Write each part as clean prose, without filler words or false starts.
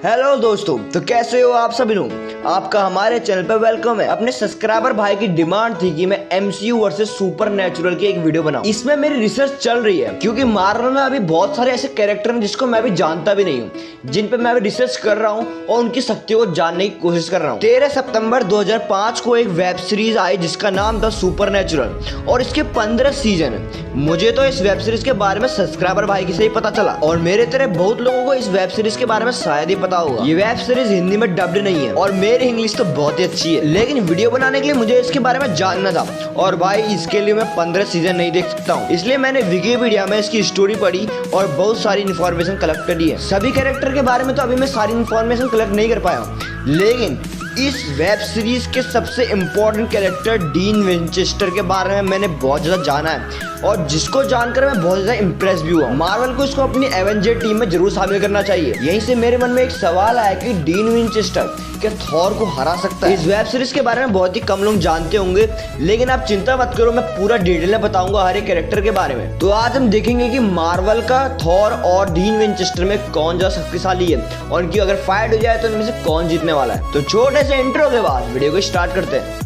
Hello दोस्तों, तो कैसे हो आप सभी लोग। आपका हमारे चैनल पर वेलकम है। अपने सब्सक्राइबर भाई की डिमांड थी कि मैं MCU वर्सेस सुपरनैचुरल की एक वीडियो बनाऊं। इसमें मेरी रिसर्च चल रही है क्योंकि मार्वल में अभी बहुत सारे ऐसे कैरेक्टर हैं जिसको मैं अभी जानता भी नहीं हूँ, जिन पे मैं अभी रिसर्च कर रहा हूँ और उनकी शक्तियों को जानने की कोशिश कर रहा हूँ। 13 सितंबर 2005 को एक वेब सीरीज आई जिसका नाम था सुपरनैचुरल और इसके 15 सीजन है। मुझे तो इस वेब सीरीज के बारे में सब्सक्राइबर भाई से ही पता चला और मेरे तरह बहुत लोगों को इस वेब सीरीज के बारे में शायद ही पता होगा। ये वेब सीरीज हिंदी में डब्ड नहीं है और मेरी इंग्लिश तो बहुत ही अच्छी है, लेकिन वीडियो बनाने के लिए मुझे इसके बारे में जानना था और भाई इसके लिए मैं 15 सीजन नहीं देख सकता हूँ। इसलिए मैंने विकिपीडिया में इसकी स्टोरी पढ़ी और बहुत सारी इन्फॉर्मेशन कलेक्ट करी है। सभी कैरेक्टर के बारे में तो अभी मैं सारी इन्फॉर्मेशन कलेक्ट नहीं कर पाया हूँ, लेकिन इस वेब सीरीज के सबसे इम्पोर्टेंट कैरेक्टर डीन विंचेस्टर के बारे में मैंने बहुत ज्यादा जाना है और जिसको जानकर मैं बहुत ज्यादा इम्प्रेस भी हुआ। मार्वल को इसको अपनी एवेंजर टीम में जरूर शामिल करना चाहिए। यहीं से मेरे मन में एक सवाल आया कि डीन विंचेस्टर क्या थॉर को हरा सकता है। इस वेब सीरीज के बारे में बहुत ही कम लोग जानते होंगे, लेकिन आप चिंता मत करो, मैं पूरा डिटेल में बताऊंगा हर एक कैरेक्टर के बारे में। तो आज हम देखेंगे कि मार्वल का थॉर और डीन विंचेस्टर में कौन ज्यादा शक्तिशाली है और उनकी अगर फाइट हो जाए तो इनमें से कौन जीतने वाला है। तो छोटे से इंट्रो के बाद वीडियो को स्टार्ट करते हैं।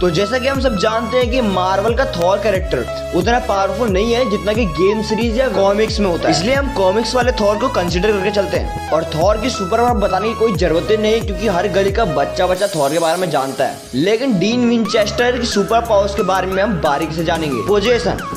तो जैसा कि हम सब जानते हैं कि मार्वल का थॉर कैरेक्टर उतना पावरफुल नहीं है जितना कि गेम सीरीज या कॉमिक्स में होता है, इसलिए हम कॉमिक्स वाले थॉर को कंसीडर करके चलते हैं। और थॉर की सुपर पावर बताने की कोई जरूरत ही नहीं क्योंकि हर गली का बच्चा थॉर के बारे में जानता है। लेकिन डीन विंचेस्टर की सुपर पावर्स के बारे में हम बारीकी से जानेंगे। पोजेशन,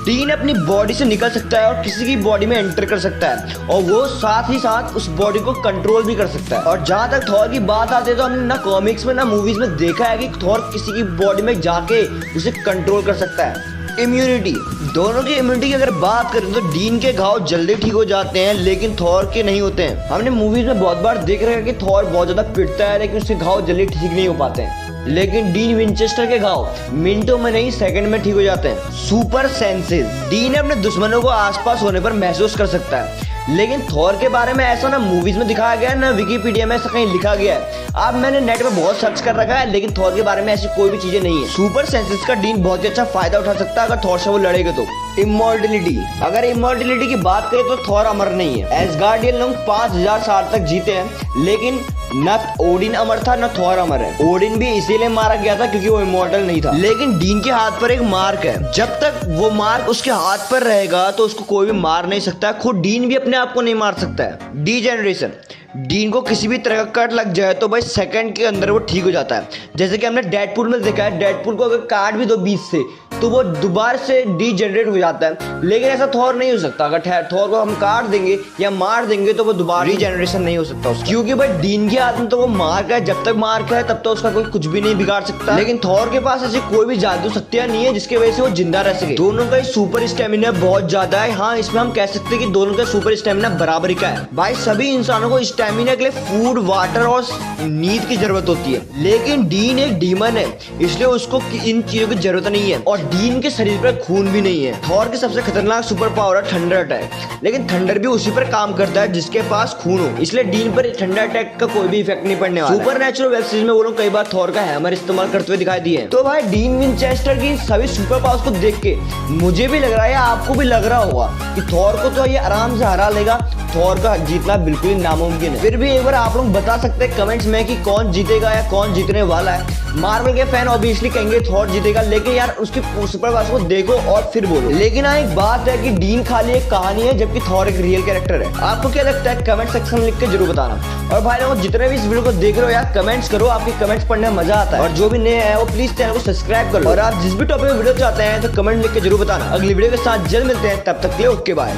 डीन अपनी बॉडी से निकल सकता है और किसी की बॉडी में एंटर कर सकता है और वो साथ ही साथ उस बॉडी को कंट्रोल भी कर सकता है। और जहां तक थॉर की बात आती है तो हमने ना कॉमिक्स में ना मूवीज में देखा है कि थॉर किसी की बॉडी में जाके उसे कंट्रोल कर सकता है। इम्यूनिटी, दोनों की इम्यूनिटी की अगर बात करें तो डीन के घाव जल्दी ठीक हो जाते हैं लेकिन थॉर के नहीं होते हैं। हमने मूवीज में बहुत बार देख रहे हैं कि थॉर बहुत ज्यादा पिटता है लेकिन उसके घाव जल्दी ठीक नहीं हो पाते हैं, लेकिन डीन विंचेस्टर के घाव मिनटों में नहीं सेकंड में ठीक हो जाते हैं। सुपर सेंसेस, डीन अपने दुश्मनों को आसपास होने पर महसूस कर सकता है, लेकिन थॉर के बारे में ऐसा ना मूवीज में दिखाया गया है ना विकिपीडिया में ऐसा कहीं लिखा गया है। अब मैंने नेट पे बहुत सर्च कर रखा है लेकिन थॉर के बारे में ऐसी कोई भी चीजें नहीं है। सुपर सेंसेस का डीन बहुत ही अच्छा फायदा उठा सकता है अगर थॉर से वो लड़ेगा तो। इमॉर्टलिटी, अगर इमॉर्टलिटी की बात करें तो थॉर अमर नहीं है। एसगार्डियन लोग 5000 साल तक जीते हैं लेकिन न ओडिन अमर था न थॉर अमर है। ओडिन भी इसीलिए मारा गया था क्योंकि वो इमॉर्टल नहीं था। लेकिन डीन के हाथ पर एक मार्क है, जब तक वो मार्क उसके हाथ पर रहेगा तो उसको कोई भी मार नहीं सकता। खुद डीन भी अपने आप को नहीं मार सकता है। डीजेनरेशन, डीन को किसी भी तरह का कट लग जाए तो भाई सेकंड के अंदर वो ठीक हो जाता है। जैसे कि हमने डेडपूल में देखा है, डेडपूल को अगर काट भी दो बीच से तो वो दोबारा से डीजेनरेट हो जाता है, लेकिन ऐसा थॉर नहीं हो सकता। अगर थॉर को हम काट देंगे या मार देंगे तो वो दोबारा रीजेनरेशन नहीं हो सकता उसका, क्योंकि भाई डीन के हाथ में तो वो मार्क है, जब तक मार्क है तब तो उसका कोई कुछ भी नहीं बिगाड़ सकता। लेकिन थॉर के पास ऐसी कोई भी जादू शक्तियां नहीं है जिसकी वजह से वो जिंदा रह सके। दोनों का सुपर स्टेमिना बहुत ज्यादा है। हाँ, इसमें हम कह सकते हैं कि दोनों का सुपर स्टेमिना बराबरी का है। भाई सभी इंसानों को स्टेमिना के लिए फूड, वाटर और नींद की जरूरत होती है, लेकिन डीन एक डीमन है इसलिए उसको इन चीजों की जरूरत नहीं है और डीन के शरीर पर खून भी नहीं है। थॉर की सबसे खतरनाक सुपर पावर है थंडर अटैक, लेकिन थंडर भी उसी पर काम करता है जिसके पास खून हो, इसलिए डीन पर थंडर अटैक का कोई भी इफेक्ट नहीं पड़ने वाला। सुपरनैचुरल वेब सीरीज में वो लोग कई बार थॉर का हैमर इस्तेमाल करते हुए दिखाई दिए। तो भाई डीन विंचेस्टर की सभी सुपर पावर्स को देख के मुझे भी लग रहा है, आपको भी लग रहा होगा कि थॉर को तो ये आराम से हरा लेगा, थॉर का जीतना बिल्कुल ही नामुमकिन है। फिर भी एक बार आप लोग बता सकते हैं कमेंट्स में कि कौन जीतेगा या कौन जीतने वाला है। मार्वल के फैन ऑब्वियसली कहेंगे थॉर जीतेगा, लेकिन यार उसकी सुपर पावर्स को देखो और फिर बोलो। लेकिन हाँ, एक बात है कि डीन खाली एक कहानी है जबकि थॉर एक रियल कैरेक्टर है। आपको क्या लगता है कमेंट सेक्शन में लिख के जरूर बताना। और भाई लोग जितने भी इस वीडियो को देख रहे हो यार कमेंट्स करो, आपके कमेंट्स पढ़ने में मजा आता है। और जो भी नए हैं वो प्लीज चैनल को सब्सक्राइब कर लो और आप जिस भी टॉपिक में वीडियो चाहते हैं तो कमेंट लिख के जरूर बताना। अगली वीडियो के साथ जल्द मिलते हैं, तब तक के लिए ओके बाय।